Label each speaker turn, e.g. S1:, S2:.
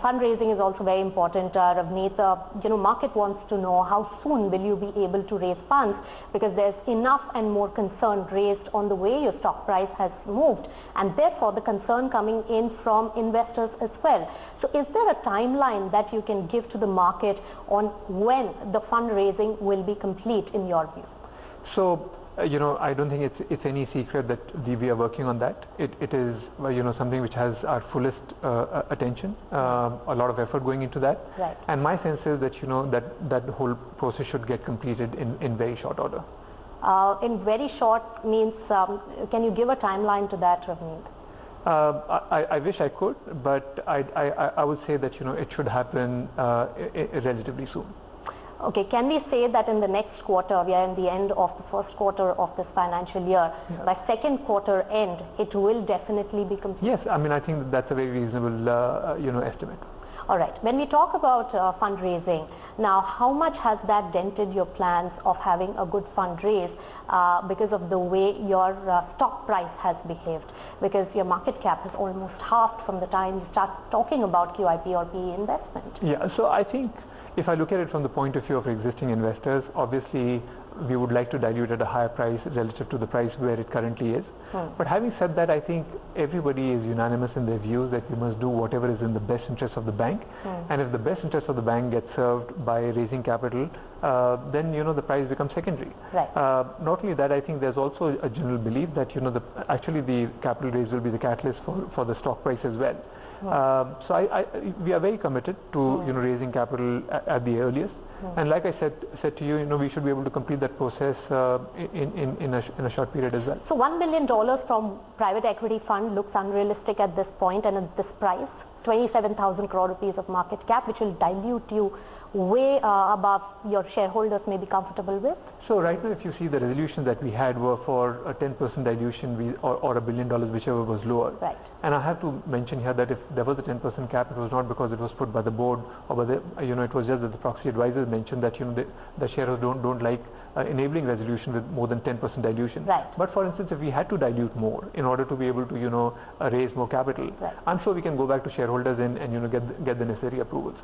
S1: Fundraising is also very important, Ravneet. Market wants to know how soon will you be able to raise funds, because there's enough and more concern raised on the way your stock price has moved, and therefore the concern coming in from investors as well. So is there a timeline that you can give to the market on when the fundraising will be complete in your view?
S2: So, I don't think it's any secret that we are working on that. It is, something which has our fullest attention, a lot of effort going into that.
S1: Right.
S2: And my sense is that, that the whole process should get completed in very short order.
S1: In very short means, can you give a timeline to that, Ravneet?
S2: I wish I could, but I would say that, it should happen relatively soon.
S1: Okay, can we say that in the next quarter, we are in the end of the first quarter of this financial year, by second quarter end, it will definitely be complete?
S2: Yes, I think that's a very reasonable, estimate.
S1: All right. When we talk about fundraising, now how much has that dented your plans of having a good fundraise because of the way your stock price has behaved? Because your market cap has almost halved from the time you start talking about QIP or PE investment.
S2: Yeah, so I think if I look at it from the point of view of existing investors, obviously we would like to dilute at a higher price relative to the price where it currently is. But having said that, I think everybody is unanimous in their views that we must do whatever is in the best interest of the bank. And if the best interest of the bank gets served by raising capital, then the price becomes secondary.
S1: Right.
S2: Not only that, I think there's also a general belief that actually the capital raise will be the catalyst for the stock price as well. So we are very committed to raising capital at the earliest. And like I said to you, we should be able to complete that process in a short period as well.
S1: So $1 billion from private equity fund looks unrealistic at this point, and at this price, 27,000 crore rupees of market cap, which will dilute you way above your shareholders may be comfortable with?
S2: So right now, if you see the resolutions that we had were for a 10% dilution or $1 billion, whichever was lower.
S1: Right.
S2: And I have to mention here that if there was a 10% cap, it was not because it was put by the board or by the, it was just that the proxy advisors mentioned that, the shareholders don't like enabling resolution with more than 10% dilution.
S1: Right.
S2: But for instance, if we had to dilute more in order to be able to, raise more capital,
S1: right,
S2: I'm sure we can go back to shareholders and get the necessary approvals.